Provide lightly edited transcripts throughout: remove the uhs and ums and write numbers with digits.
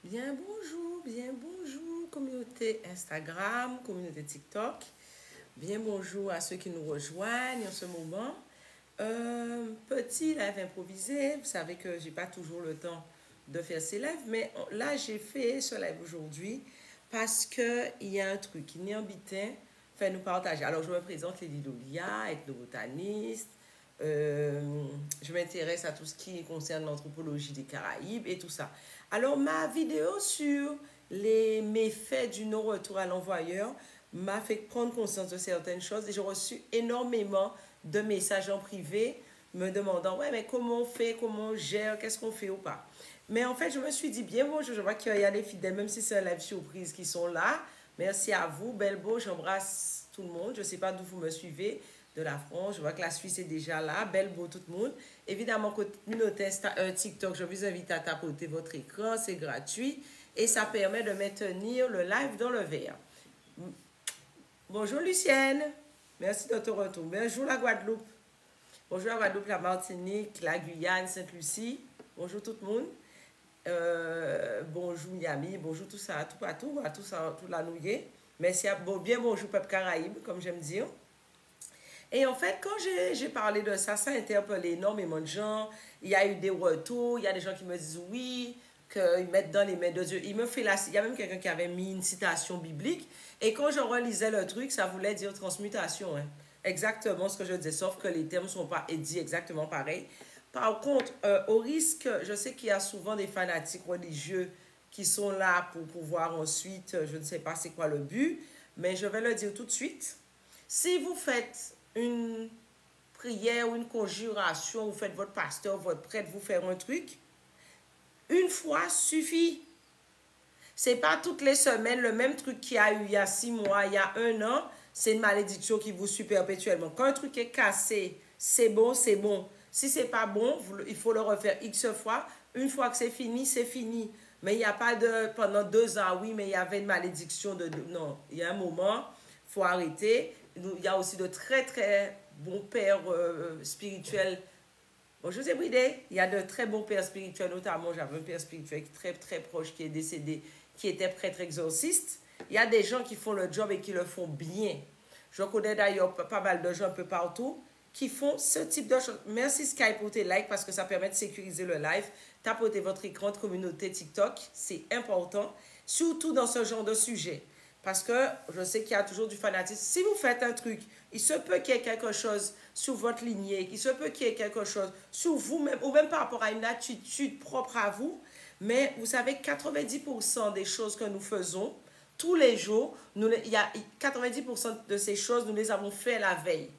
Bien bonjour, communauté Instagram, communauté TikTok. Bien bonjour à ceux qui nous rejoignent en ce moment. Petit live improvisé, vous savez que j'ai pas toujours le temps de faire ces lives, mais là j'ai fait ce live aujourd'hui parce qu'il y a un truc qui n'est en bitin, fait nous partager. Alors je me présente Lady Dolia, ethnobotaniste. Je m'intéresse à tout ce qui concerne l'anthropologie des Caraïbes et tout ça. Alors, ma vidéo sur les méfaits du non-retour à l'envoyeur m'a fait prendre conscience de certaines choses et j'ai reçu énormément de messages en privé me demandant, ouais, mais comment on fait, comment on gère, qu'est-ce qu'on fait ou pas. Mais en fait, je me suis dit, bien bonjour, je vois qu'il y a des fidèles, même si c'est un live surprise, qui sont là. Merci à vous, belle beau, j'embrasse tout le monde. Je ne sais pas d'où vous me suivez, de la France. Je vois que la Suisse est déjà là. Belle beau tout le monde. Évidemment, communauté TikTok, je vous invite à tapoter votre écran. C'est gratuit et ça permet de maintenir le live dans le verre. Bonjour Lucienne. Merci de ton retour. Bonjour la Guadeloupe. Bonjour la Guadeloupe, la Martinique, la Guyane, Sainte-Lucie. Bonjour tout le monde. Bonjour Miami. Bonjour tout ça, tout partout, à tout ça, tout la nouille. Merci à bien bonjour peuple Caraïbe, comme j'aime dire. Et en fait, quand j'ai parlé de ça, ça a interpellé énormément de gens. Il y a eu des retours, il y a des gens qui me disent oui, qu'ils mettent dans les mains de Dieu. Il y a même quelqu'un qui avait mis une citation biblique. Et quand je relisais le truc, ça voulait dire transmutation. Hein. Exactement ce que je disais, sauf que les termes ne sont pas dits exactement pareil. Par contre, au risque, je sais qu'il y a souvent des fanatiques religieux qui sont là pour pouvoir ensuite, je ne sais pas c'est quoi le but, mais je vais le dire tout de suite. Si vous faites une prière ou une conjuration, vous faites votre pasteur, votre prêtre, vous faire un truc, une fois suffit. C'est pas toutes les semaines le même truc qu'il y a eu il y a 6 mois, il y a 1 an, c'est une malédiction qui vous suit perpétuellement. Quand un truc est cassé, c'est bon, c'est bon. Si c'est pas bon, il faut le refaire X fois. Une fois que c'est fini, c'est fini. Mais il n'y a pas de pendant 2 ans, oui, mais il y avait une malédiction non, il y a un moment, il faut arrêter. Il y a aussi de très très bons pères spirituels. Bon, je vous ai bridé, il y a de très bons pères spirituels, notamment j'avais un père spirituel très très proche qui est décédé, qui était prêtre exorciste. Il y a des gens qui font le job et qui le font bien. Je connais d'ailleurs pas mal de gens un peu partout qui font ce type de choses. Merci Skype pour tes likes parce que ça permet de sécuriser le live. Tapotez votre écran de communauté TikTok, c'est important, surtout dans ce genre de sujet. Parce que je sais qu'il y a toujours du fanatisme. Si vous faites un truc, il se peut qu'il y ait quelque chose sur votre lignée, il se peut qu'il y ait quelque chose sur vous-même, ou même par rapport à une attitude propre à vous. Mais vous savez, 90% des choses que nous faisons tous les jours, il y a 90% de ces choses, nous les avons fait la veille.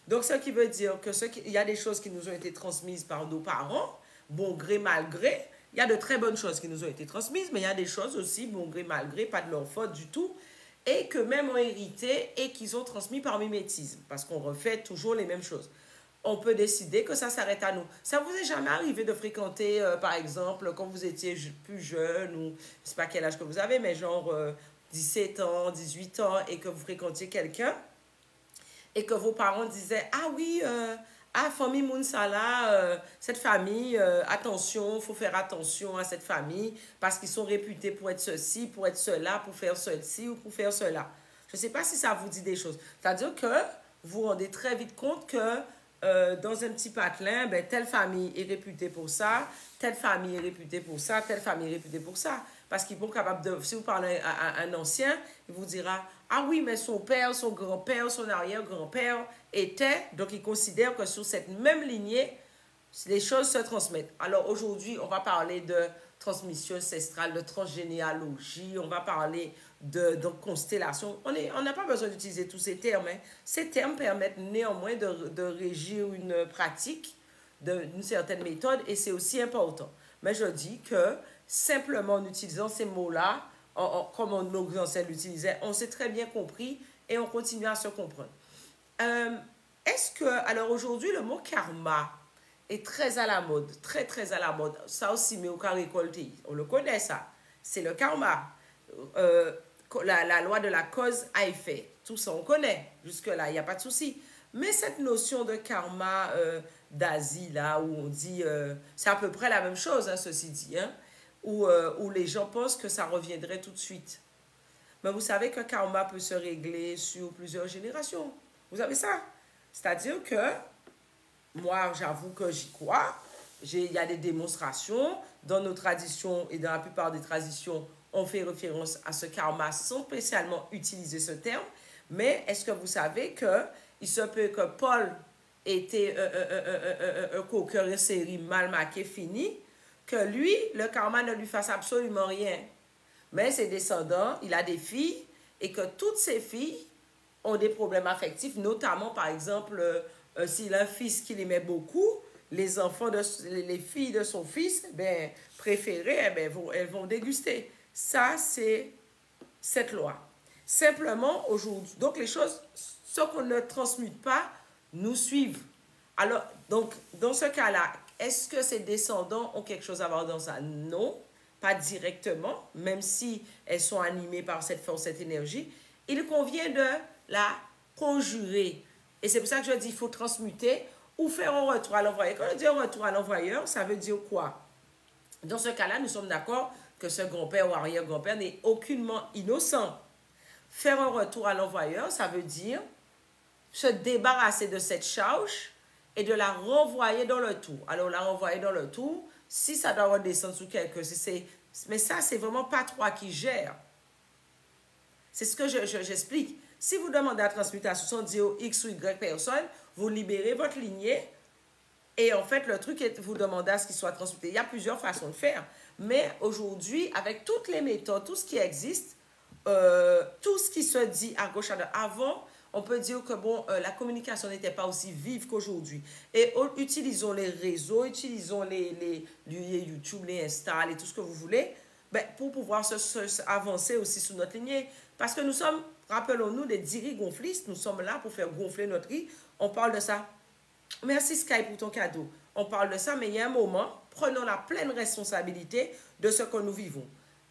Donc, ce qui veut dire que il y a des choses qui nous ont été transmises par nos parents, bon gré, mal gré. Il y a de très bonnes choses qui nous ont été transmises, mais il y a des choses aussi, bon gré, mal gré, pas de leur faute du tout, et que même ont hérité et qu'ils ont transmis par mimétisme, parce qu'on refait toujours les mêmes choses. On peut décider que ça s'arrête à nous. Ça vous est jamais arrivé de fréquenter, par exemple, quand vous étiez plus jeune, ou je sais pas quel âge que vous avez, mais genre 17 ans, 18 ans, et que vous fréquentiez quelqu'un, et que vos parents disaient, ah oui, ah, famille Mounsala, cette famille, attention, il faut faire attention à cette famille parce qu'ils sont réputés pour être ceci, pour être cela, pour faire ceci ou pour faire cela. Je ne sais pas si ça vous dit des choses. C'est-à-dire que vous vous rendez très vite compte que dans un petit patelin, ben, telle famille est réputée pour ça, telle famille est réputée pour ça, telle famille est réputée pour ça. Parce qu'ils vont capable de, si vous parlez à un ancien, il vous dira, ah oui, mais son père, son grand-père, son arrière-grand-père était, donc il considère que sur cette même lignée, les choses se transmettent. Alors aujourd'hui, on va parler de transmission ancestrale, de transgénéalogie, on va parler de constellation. On n'a pas besoin d'utiliser tous ces termes. Hein. Ces termes permettent néanmoins de régir une pratique, d'une certaine méthode, et c'est aussi important. Mais je dis que simplement en utilisant ces mots-là, comme nos ancêtres l'utilisaient, on s'est très bien compris et on continue à se comprendre. Est-ce que, alors aujourd'hui, le mot karma est très à la mode, très très à la mode. Ça aussi, mais au cas récolté, on le connaît ça. C'est le karma. La loi de la cause à effet. Tout ça, on connaît. Jusque-là, il n'y a pas de souci. Mais cette notion de karma d'Asie, là, où on dit, c'est à peu près la même chose, hein, ceci dit, hein, où les gens pensent que ça reviendrait tout de suite. Mais vous savez qu'un karma peut se régler sur plusieurs générations. Vous savez ça? C'est-à-dire que moi, j'avoue que j'y crois. Il y a des démonstrations dans nos traditions et dans la plupart des traditions, on fait référence à ce karma sans spécialement utiliser ce terme. Mais est-ce que vous savez que il se peut que Paul était un coqueur en série mal maqué fini, que lui, le karma ne lui fasse absolument rien. Mais ses descendants, il a des filles et que toutes ces filles ont des problèmes affectifs, notamment par exemple, s'il a un fils qu'il aimait beaucoup, les enfants, les filles de son fils, ben, préférées, ben, elles vont déguster. Ça, c'est cette loi. Simplement, aujourd'hui, donc les choses, ce qu'on ne transmute pas, nous suivent. Alors, donc, dans ce cas-là, est-ce que ses descendants ont quelque chose à voir dans ça? Non, pas directement, même si elles sont animées par cette force, cette énergie. Il convient de la conjurer. Et c'est pour ça que je dis il faut transmuter ou faire un retour à l'envoyeur. Quand on dit un retour à l'envoyeur, ça veut dire quoi? Dans ce cas-là, nous sommes d'accord que ce grand-père ou arrière-grand-père n'est aucunement innocent. Faire un retour à l'envoyeur, ça veut dire se débarrasser de cette charge et de la renvoyer dans le tour. Alors, la renvoyer dans le tour, si ça doit redescendre sous quelqu'un, mais ça, c'est vraiment pas toi qui gère. C'est ce que j'explique. Si vous demandez la transmutation, dit au X ou Y personne, vous libérez votre lignée et en fait, le truc est vous demandez à ce qu'il soit transmuté. Il y a plusieurs façons de faire. Mais aujourd'hui, avec toutes les méthodes, tout ce qui existe, tout ce qui se dit à gauche, à droite, avant, on peut dire que bon, la communication n'était pas aussi vive qu'aujourd'hui. Et utilisons les réseaux, utilisons les YouTube, les Insta, et tout ce que vous voulez, ben, pour pouvoir avancer aussi sur notre lignée. Parce que nous sommes, rappelons-nous, des diri gonflistes, nous sommes là pour faire gonfler notre riz. On parle de ça. Merci Sky pour ton cadeau. On parle de ça, mais il y a un moment, prenons la pleine responsabilité de ce que nous vivons.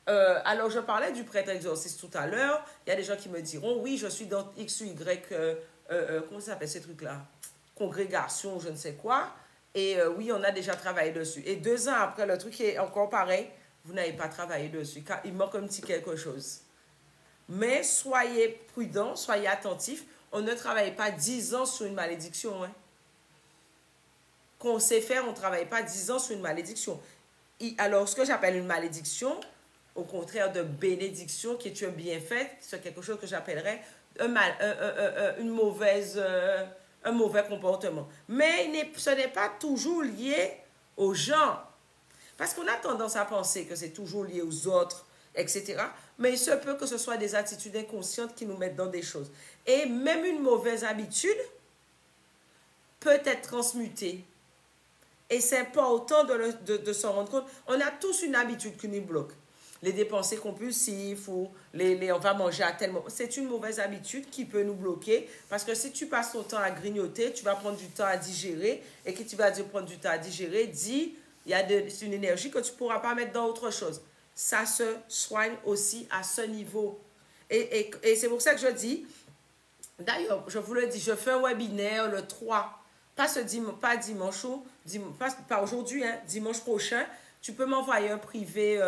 Alors, je parlais du prêtre exorciste tout à l'heure. Il y a des gens qui me diront, oui, je suis dans X ou Y, comment ça s'appelle ces trucs-là? Congrégation, je ne sais quoi. Et oui, on a déjà travaillé dessus. Et 2 ans après, le truc est encore pareil. Vous n'avez pas travaillé dessus, car il manque un petit quelque chose. Mais soyez prudents, soyez attentifs. On ne travaille pas 10 ans sur une malédiction. Hein. Qu'on sait faire, on ne travaille pas 10 ans sur une malédiction. Alors, ce que j'appelle une malédiction, au contraire de bénédiction, qui est un bienfait, c'est quelque chose que j'appellerais un mauvais comportement. Mais ce n'est pas toujours lié aux gens. Parce qu'on a tendance à penser que c'est toujours lié aux autres, etc. Mais il se peut que ce soit des attitudes inconscientes qui nous mettent dans des choses. Et même une mauvaise habitude peut être transmutée. Et c'est important de s'en rendre compte. On a tous une habitude qui nous bloque. Les dépenses compulsives ou on va manger à tel moment. C'est une mauvaise habitude qui peut nous bloquer. Parce que si tu passes ton temps à grignoter, tu vas prendre du temps à digérer. Et que tu vas dire prendre du temps à digérer, c'est une énergie que tu ne pourras pas mettre dans autre chose. Ça se soigne aussi à ce niveau. Et c'est pour ça que je dis, d'ailleurs, je vous le dis, je fais un webinaire le 3. Pas dimanche, pas aujourd'hui, hein, dimanche prochain. Tu peux m'envoyer un privé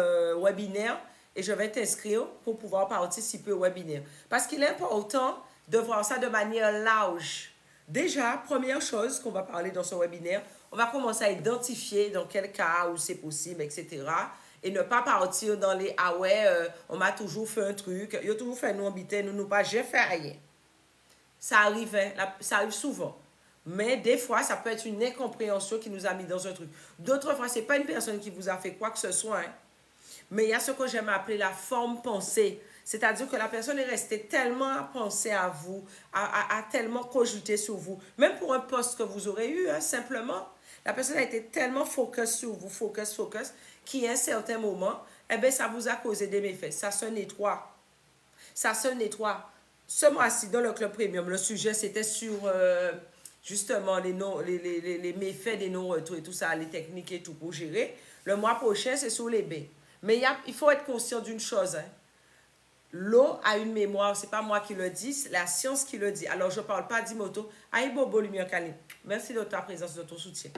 webinaire et je vais t'inscrire pour pouvoir participer au webinaire. Parce qu'il est important de voir ça de manière large. Déjà, première chose qu'on va parler dans ce webinaire, on va commencer à identifier dans quel cas où c'est possible, etc. Et ne pas partir dans les « ah ouais, on m'a toujours fait un truc, il a toujours fait nous habiter, nous pas, j'ai fait rien ». Ça arrive, hein, ça arrive souvent. Mais des fois, ça peut être une incompréhension qui nous a mis dans un truc. D'autres fois, ce n'est pas une personne qui vous a fait quoi que ce soit. Hein. Mais il y a ce que j'aime appeler la forme pensée. C'est-à-dire que la personne est restée tellement à penser à vous, à tellement cogiter sur vous. Même pour un poste que vous aurez eu, hein, simplement, la personne a été tellement focus sur vous, focus, qu'à un certain moment, eh bien, ça vous a causé des méfaits. Ça se nettoie. Ça se nettoie. Ce mois-ci, dans le Club Premium, le sujet, c'était sur... justement les méfaits des non-retours et tout ça, les techniques et tout pour gérer. Le mois prochain, c'est sur les baies. Mais il faut être conscient d'une chose. Hein. L'eau a une mémoire, c'est pas moi qui le dis, c'est la science qui le dit. Alors, je ne parle pas d'Imoto. Aïe, Bobo, Lumière Kalim. Merci de ta présence, de ton soutien.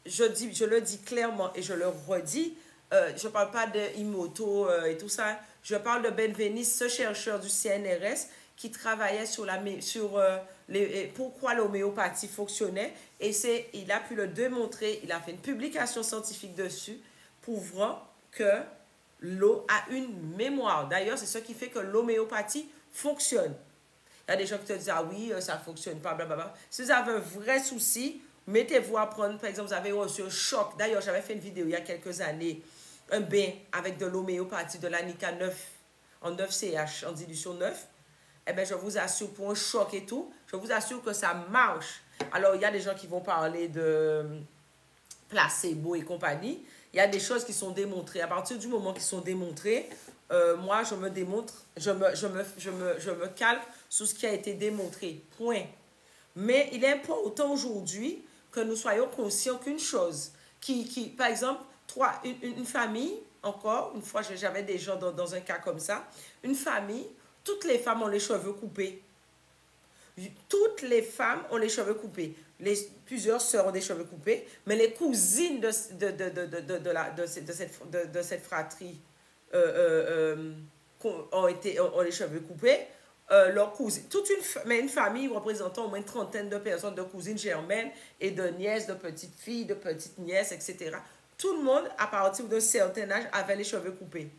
Je le dis clairement et je le redis, je ne parle pas de Imoto et tout ça. Je parle de Benveniste, ce chercheur du CNRS qui travaillait pourquoi l'homéopathie fonctionnait. Et il a pu le démontrer. Il a fait une publication scientifique dessus, prouvant que l'eau a une mémoire. D'ailleurs, c'est ce qui fait que l'homéopathie fonctionne. Il y a des gens qui te disent, ah oui, ça ne fonctionne pas, blablabla. Si vous avez un vrai souci, mettez-vous à prendre, par exemple, vous avez reçu un choc. D'ailleurs, j'avais fait une vidéo il y a quelques années, un bain avec de l'homéopathie, de l'anica 9, en 9CH, en dilution 9. Eh bien, je vous assure, pour un choc et tout, je vous assure que ça marche. Alors, il y a des gens qui vont parler de placebo et compagnie. Il y a des choses qui sont démontrées. À partir du moment qu'ils sont démontrées, moi, je me démontre, je me calque sur ce qui a été démontré. Point. Mais il est important aujourd'hui que nous soyons conscients qu'une chose, par exemple, une famille, encore, une fois, j'avais des gens dans un cas comme ça, une famille, toutes les femmes ont les cheveux coupés. Toutes les femmes ont les cheveux coupés. Plusieurs sœurs ont des cheveux coupés, mais les cousines de cette fratrie ont les cheveux coupés. Leurs cousines, mais une famille représentant au moins une trentaine de personnes, de cousines germaines et de nièces, de petites filles, de petites nièces, etc. Tout le monde, à partir d'un certain âge, avait les cheveux coupés.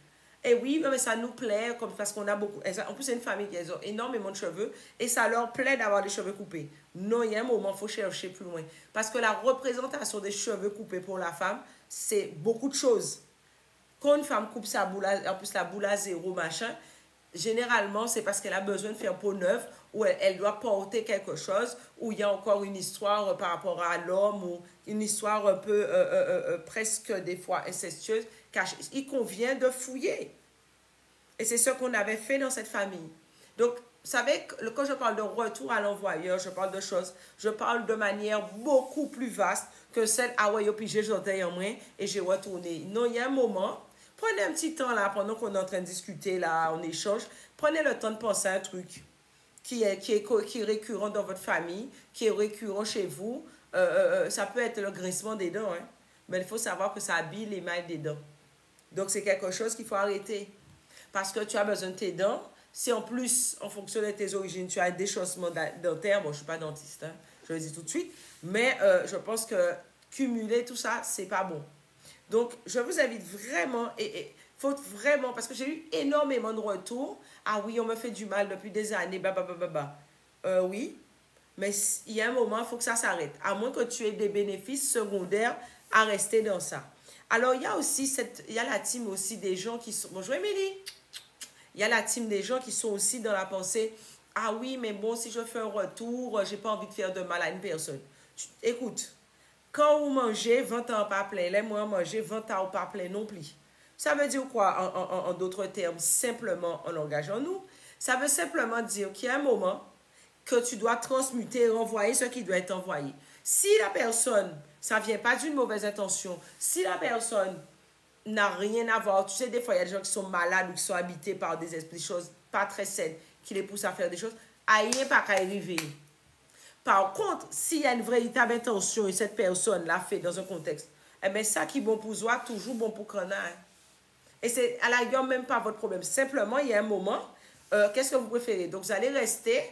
Et oui, mais ça nous plaît parce qu'on a beaucoup. En plus, c'est une famille qui a énormément de cheveux et ça leur plaît d'avoir les cheveux coupés. Non, il y a un moment, il faut chercher plus loin. Parce que la représentation des cheveux coupés pour la femme, c'est beaucoup de choses. Quand une femme coupe sa boule, en plus la boule à zéro, machin, généralement, c'est parce qu'elle a besoin de faire peau neuve ou elle doit porter quelque chose, ou il y a encore une histoire par rapport à l'homme ou une histoire un peu presque des fois incestueuse. Il convient de fouiller. Et c'est ce qu'on avait fait dans cette famille. Donc, vous savez, quand je parle de retour à l'envoyeur, je parle de choses, je parle de manière beaucoup plus vaste que celle, ah ouais, puis j'ai jeté en moins et j'ai retourné. Non, il y a un moment, prenez un petit temps là, pendant qu'on est en train de discuter là, on échange, prenez le temps de penser à un truc qui est récurrent dans votre famille, qui est récurrent chez vous. Ça peut être le grincement des dents, hein, mais il faut savoir que ça habille l'émail des dents. Donc, c'est quelque chose qu'il faut arrêter. Parce que tu as besoin de tes dents. Si en plus, en fonction de tes origines, tu as un déchaussement dentaire, bon, je ne suis pas dentiste, hein, je le dis tout de suite, mais je pense que cumuler tout ça, c'est pas bon. Donc, je vous invite vraiment, faut vraiment, parce que j'ai eu énormément de retours. Ah oui, on me fait du mal depuis des années, oui, mais il y a un moment, il faut que ça s'arrête. À moins que tu aies des bénéfices secondaires à rester dans ça. Alors, il y a aussi la team aussi des gens qui sont... Bonjour, Émilie. Il y a la team des gens qui sont aussi dans la pensée, ah oui, mais bon, si je fais un retour, je n'ai pas envie de faire de mal à une personne. Écoute, quand vous mangez, 20 ans pas plein, les moi manger, 20 ans pas plein non plus. Ça veut dire quoi en d'autres termes, simplement en engageant nous? Ça veut simplement dire qu'il y a un moment que tu dois transmuter et renvoyer ce qui doit être envoyé. Si la personne, ça ne vient pas d'une mauvaise intention, si la personne n'a rien à voir, tu sais, des fois, il y a des gens qui sont malades ou qui sont habités par des esprits, des choses pas très saines, qui les poussent à faire des choses, aïe, pas qu'à arriver. Par contre, s'il y a une véritable intention et cette personne l'a fait dans un contexte, eh bien, ça qui est bon pour soi, toujours bon pour qu'on a. Et c'est à la rigueur même pas votre problème. Simplement, il y a un moment, qu'est-ce que vous préférez? Donc, vous allez rester,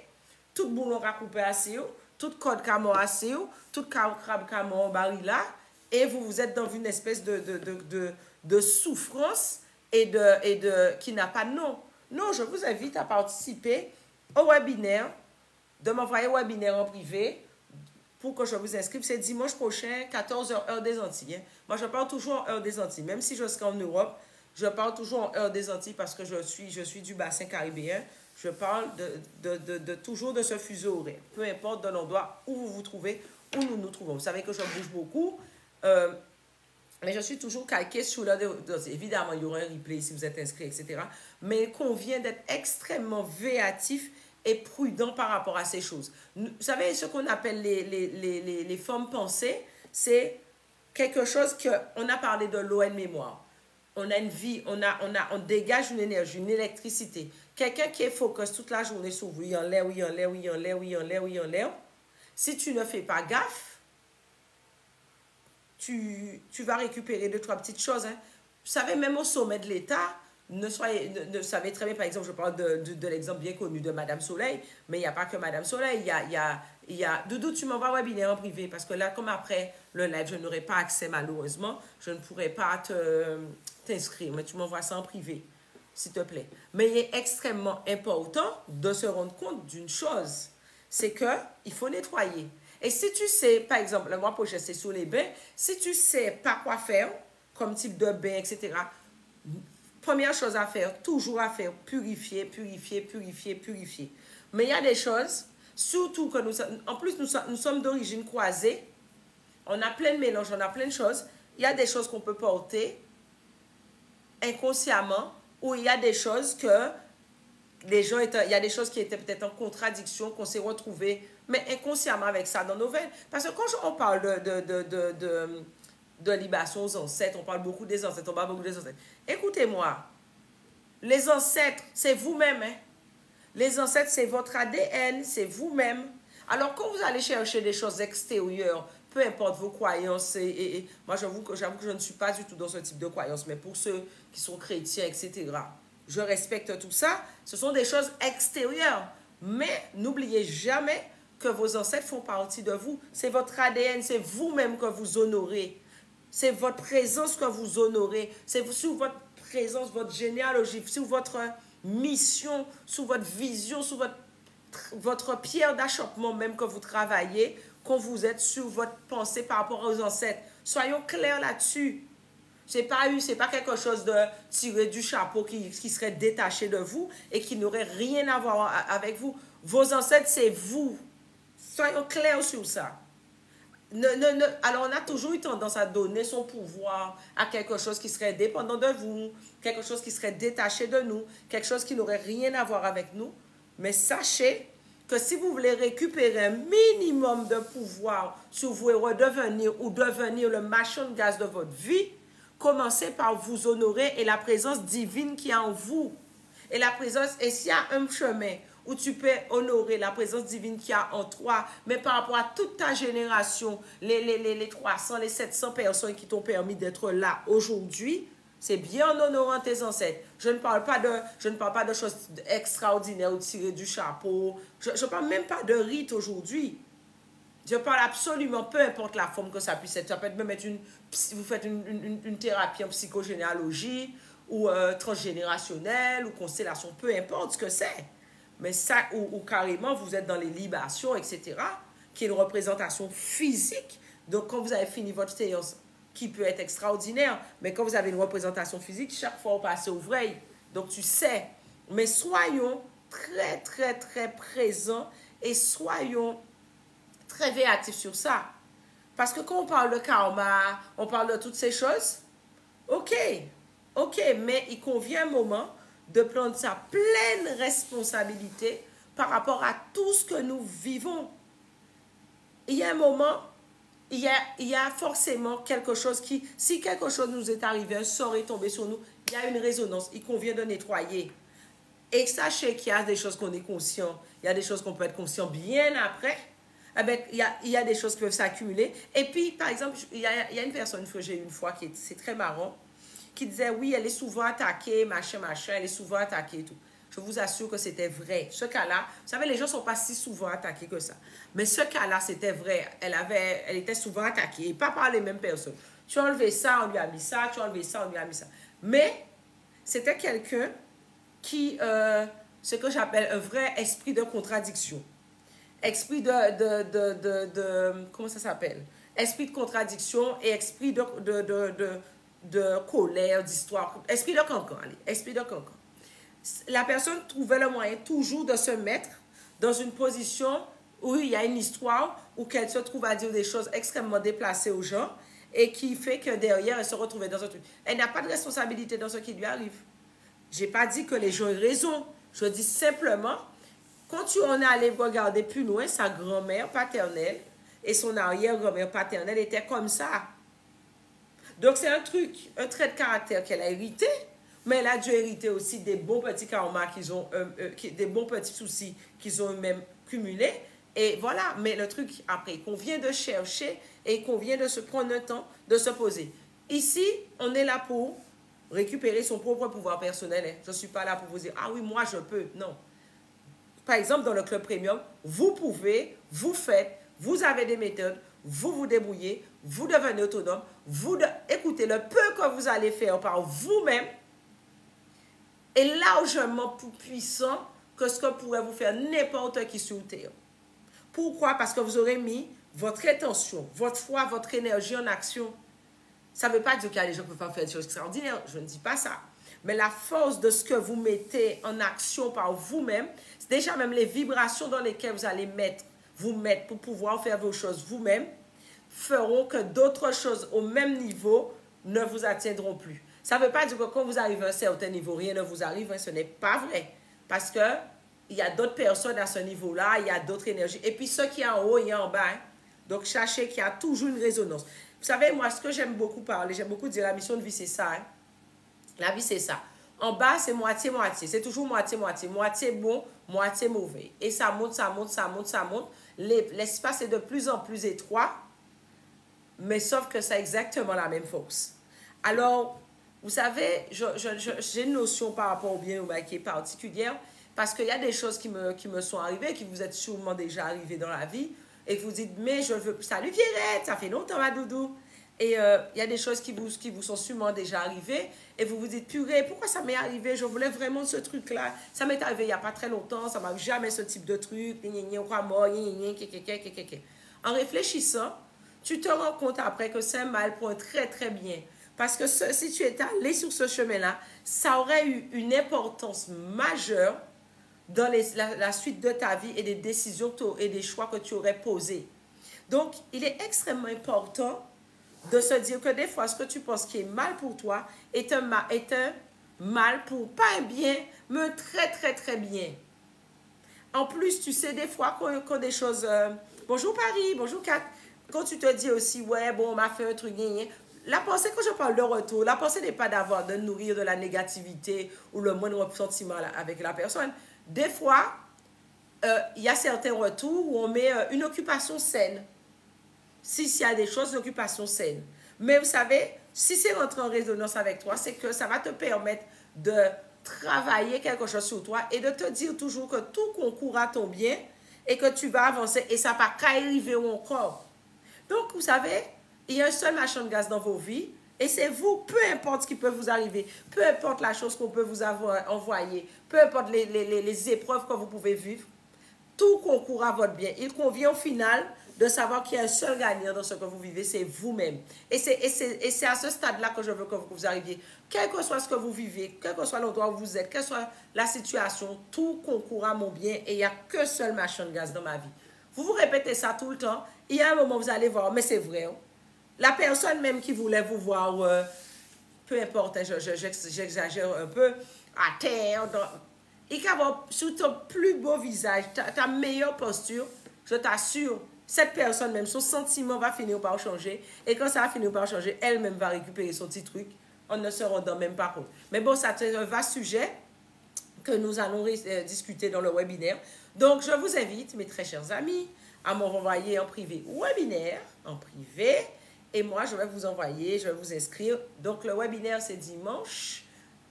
tout boulon à couper assez haut, tout code camon assez haut, tout crabe camon baril là, et vous êtes dans une espèce de souffrance qui n'a pas de nom. Non, je vous invite à participer au webinaire, de m'envoyer un webinaire en privé pour que je vous inscrive. C'est dimanche prochain, 14h, heure des Antilles. Hein. Moi, je parle toujours en heure des Antilles. Même si je serai en Europe, je parle toujours en heure des Antilles parce que je suis du bassin caribéen. Je parle toujours de ce fuseau horaire. Peu importe de l'endroit où vous vous trouvez, où nous nous trouvons. Vous savez que je bouge beaucoup. Mais je suis toujours calquée sur l'heure des... Évidemment, il y aura un replay si vous êtes inscrit, etc. Mais il convient d'être extrêmement véatif et prudent par rapport à ces choses. Vous savez, ce qu'on appelle les formes pensées, c'est quelque chose qu'on a parlé de l'ON mémoire. On a une vie, on dégage une énergie, une électricité. Quelqu'un qui est focus toute la journée sur oui en l'air, oui en l'air, oui en l'air, oui en l'air, oui en l'air, si tu ne fais pas gaffe, tu vas récupérer deux, trois petites choses. Hein. savez, même au sommet de l'État, ne savez très bien, par exemple, je parle de l'exemple bien connu de Madame Soleil, mais il n'y a pas que Madame Soleil, Doudou, tu m'envoies un webinaire en privé, parce que là, comme après le live, je n'aurai pas accès malheureusement, je ne pourrai pas t'inscrire, mais tu m'envoies ça en privé, s'il te plaît. Mais il est extrêmement important de se rendre compte d'une chose, c'est qu'il faut nettoyer. Et si tu sais, par exemple, le mois prochain, c'est sur les bains, si tu sais pas quoi faire, comme type de bain, etc., première chose à faire, toujours à faire, purifier, purifier, purifier, purifier. Mais il y a des choses, surtout que en plus, nous sommes d'origine croisée, on a plein de mélanges, on a plein de choses. Il y a des choses qu'on peut porter inconsciemment, ou il y a des choses que les gens il y a des choses qui étaient peut-être en contradiction, qu'on s'est retrouvés, mais inconsciemment avec ça dans nos veines. Parce que quand on parle de libation aux ancêtres, on parle beaucoup des ancêtres, on parle beaucoup des ancêtres. Écoutez-moi, les ancêtres, c'est vous-même. Hein? Les ancêtres, c'est votre ADN, c'est vous-même. Alors, quand vous allez chercher des choses extérieures, peu importe vos croyances, moi, j'avoue que je ne suis pas du tout dans ce type de croyances, mais pour ceux qui sont chrétiens, etc., je respecte tout ça. Ce sont des choses extérieures. Mais n'oubliez jamais que vos ancêtres font partie de vous. C'est votre ADN, c'est vous-même que vous honorez. C'est votre présence que vous honorez. C'est sur votre présence, votre généalogie, sur votre mission, sur votre vision, sur votre pierre d'achoppement même que vous travaillez, quand vous êtes sur votre pensée par rapport aux ancêtres. Soyons clairs là-dessus. C'est pas quelque chose de tiré du chapeau qui serait détaché de vous et qui n'aurait rien à voir avec vous. Vos ancêtres, c'est vous. Soyons clairs sur ça. Alors, on a toujours eu tendance à donner son pouvoir à quelque chose qui serait dépendant de vous, quelque chose qui serait détaché de nous, quelque chose qui n'aurait rien à voir avec nous. Mais sachez que si vous voulez récupérer un minimum de pouvoir sur vous et redevenir ou devenir le marchand de gaz de votre vie, commencez par vous honorer et la présence divine qui est en vous. Et s'il y a un chemin où tu peux honorer la présence divine qu'il y a en toi, mais par rapport à toute ta génération, les 300, les 700 personnes qui t'ont permis d'être là aujourd'hui, c'est bien en honorant tes ancêtres. Je ne parle pas de choses extraordinaires ou tirées du chapeau. Je ne parle même pas de rite aujourd'hui. Je parle absolument, peu importe la forme que ça puisse être. Ça peut être même vous faites une thérapie en psychogénéalogie ou transgénérationnelle ou constellation, peu importe ce que c'est. Mais ça, ou carrément, vous êtes dans les libations, etc., qui est une représentation physique. Donc, quand vous avez fini votre séance, qui peut être extraordinaire, mais quand vous avez une représentation physique, chaque fois, on passe au vrai. Donc, tu sais. Mais soyons très, très, très présents et soyons très réactifs sur ça. Parce que quand on parle de karma, on parle de toutes ces choses, ok, mais il convient un moment de prendre sa pleine responsabilité par rapport à tout ce que nous vivons. Il y a un moment, il y a forcément quelque chose si quelque chose nous est arrivé, un sort est tombé sur nous, il y a une résonance, il convient de nettoyer. Et sachez qu'il y a des choses qu'on est conscient, il y a des choses qu'on peut être conscient bien après, eh bien, il y a des choses qui peuvent s'accumuler. Et puis, par exemple, il y a une personne que j'ai eu une fois, c'est très marrant, qui disait, oui, elle est souvent attaquée, machin, elle est souvent attaquée et tout. Je vous assure que c'était vrai. Ce cas-là, vous savez, les gens ne sont pas si souvent attaqués que ça. Mais ce cas-là, c'était vrai. Elle était souvent attaquée, et pas par les mêmes personnes. Tu as enlevé ça, on lui a mis ça, tu as enlevé ça, on lui a mis ça. Mais c'était quelqu'un qui, ce que j'appelle un vrai esprit de contradiction. Esprit comment ça s'appelle? Esprit de contradiction et esprit de colère, d'histoire. Esprit de cancan, allez. Esprit de cancan. La personne trouvait le moyen toujours de se mettre dans une position où il y a une histoire, où qu'elle se trouve à dire des choses extrêmement déplacées aux gens et qui fait que derrière, elle se retrouvait dans un truc. Elle n'a pas de responsabilité dans ce qui lui arrive. Je n'ai pas dit que les gens ont raison. Je dis simplement, quand on est allé regarder plus loin, sa grand-mère paternelle et son arrière-grand-mère paternelle étaient comme ça. Donc, c'est un trait de caractère qu'elle a hérité, mais elle a dû hériter aussi des bons petits karmas des bons petits soucis qu'ils ont eux-mêmes cumulés. Et voilà, mais le truc, après, qu'on vient de chercher et qu'on vient de se prendre un temps de se poser. Ici, on est là pour récupérer son propre pouvoir personnel. Hein. Je ne suis pas là pour vous dire, ah oui, moi je peux. Non. Par exemple, dans le club premium, vous pouvez, vous faites, vous avez des méthodes, vous vous débrouillez, vous devenez autonome, écoutez, le peu que vous allez faire par vous-même est largement plus puissant que ce que pourrait vous faire n'importe qui sur Terre. Pourquoi? Parce que vous aurez mis votre attention, votre foi, votre énergie en action. Ça ne veut pas dire qu'il y a des gens qui ne peuvent pas faire des choses extraordinaires. Je ne dis pas ça. Mais la force de ce que vous mettez en action par vous-même, c'est déjà même les vibrations dans lesquelles vous allez vous mettre pour pouvoir faire vos choses vous-même, feront que d'autres choses au même niveau ne vous atteindront plus. Ça ne veut pas dire que quand vous arrivez à un certain niveau, rien ne vous arrive. Hein, ce n'est pas vrai. Parce que il y a d'autres personnes à ce niveau-là, il y a d'autres énergies. Et puis ceux qui sont en haut et en bas. Hein, donc sachez qu'il y a toujours une résonance. Vous savez, moi, ce que j'aime beaucoup parler, j'aime beaucoup dire la mission de vie, c'est ça. Hein. La vie, c'est ça. En bas, c'est moitié-moitié. C'est toujours moitié-moitié. Moitié bon, moitié mauvais. Et ça monte, ça monte, ça monte, ça monte. L'espace est de plus en plus étroit, mais sauf que c'est exactement la même force. Alors, vous savez, j'ai une notion par rapport au bien et au mal qui est particulière, parce qu'il y a des choses qui me sont arrivées, qui vous êtes sûrement déjà arrivées dans la vie, et que vous dites, mais je veux... Salut Pierrette, ça fait longtemps ma doudou. Et il y a des choses qui vous sont sûrement déjà arrivées, et vous vous dites, purée, pourquoi ça m'est arrivé? Je voulais vraiment ce truc-là. Ça m'est arrivé il n'y a pas très longtemps, ça ne m'a jamais ce type de truc. En réfléchissant, tu te rends compte après que c'est un mal pour un très très bien. Parce que si tu étais allé sur ce chemin-là, ça aurait eu une importance majeure dans la suite de ta vie et des décisions et des choix que tu aurais posés. Donc, il est extrêmement important de se dire que des fois, ce que tu penses qui est mal pour toi est un mal pour, pas un bien, mais un très, très, très bien. En plus, tu sais, des fois, quand des choses... bonjour Paris, bonjour Kat. Quand tu te dis aussi, ouais, bon, on m'a fait un truc, la pensée, quand je parle de retour, la pensée n'est pas de nourrir de la négativité ou le moindre sentiment avec la personne. Des fois, il y a certains retours où on met une occupation saine. S'il y a des choses, une occupation saine. Mais vous savez, si c'est rentré en résonance avec toi, c'est que ça va te permettre de travailler quelque chose sur toi et de te dire toujours que tout concourt à ton bien et que tu vas avancer et ça ne va pas arriver encore. Donc, vous savez, il y a un seul machin de gaz dans vos vies et c'est vous, peu importe ce qui peut vous arriver, peu importe la chose qu'on peut vous avoir envoyée, peu importe les épreuves que vous pouvez vivre, tout concourt à votre bien. Il convient au final de savoir qu'il y a un seul gagnant dans ce que vous vivez, c'est vous-même. Et c'est à ce stade-là que je veux que vous arriviez. Quel que soit ce que vous vivez, quel que soit l'endroit où vous êtes, quelle soit la situation, tout concourt à mon bien et il n'y a que seul machin de gaz dans ma vie. Vous vous répétez ça tout le temps. Il y a un moment où vous allez voir, mais c'est vrai. Hein? La personne même qui voulait vous voir, peu importe, hein, j'exagère un peu, à terre, il va avoir sur ton plus beau visage, ta meilleure posture, je t'assure, cette personne même, son sentiment va finir par changer. Et quand ça va finir par changer, elle-même va récupérer son petit truc. On ne se rendant même pas compte. Mais bon, ça c'est un vaste sujet que nous allons discuter dans le webinaire. Donc, je vous invite, mes très chers amis, à m'envoyer en privé webinaire, en privé. Et moi, je vais vous envoyer, je vais vous inscrire. Donc, le webinaire, c'est dimanche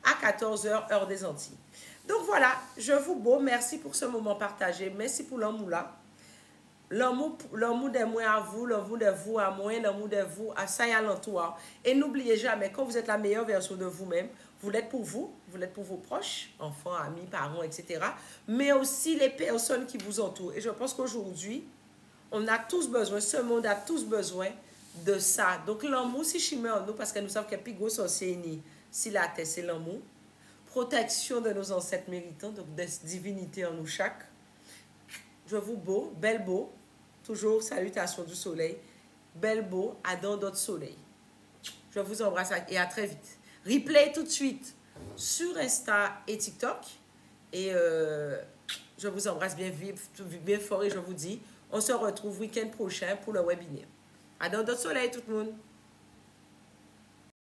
à 14 h, heure des Antilles. Donc, voilà, je vous beau. Merci pour ce moment partagé. Merci pour l'amour là. L'amour de moi à vous, l'amour de vous à moi, l'amour de vous à ça et à l'entour. Et n'oubliez jamais, quand vous êtes la meilleure version de vous-même, vous l'êtes pour vous l'êtes pour vos proches, enfants, amis, parents, etc. Mais aussi les personnes qui vous entourent. Et je pense qu'aujourd'hui, on a tous besoin, ce monde a tous besoin de ça. Donc l'amour, si je mets en nous, parce que nous savons que plus gros sorcier, si la terre, c'est l'amour. Protection de nos ancêtres méritants, donc des divinités en nous chaque. Je vous beau, belle beau, toujours salutations du soleil, belle beau, Adam d'autres soleil. Je vous embrasse et à très vite. Replay tout de suite sur Insta et TikTok. Et je vous embrasse bien fort et je vous dis, on se retrouve week-end prochain pour le webinaire. Adam d'autres soleil tout le monde.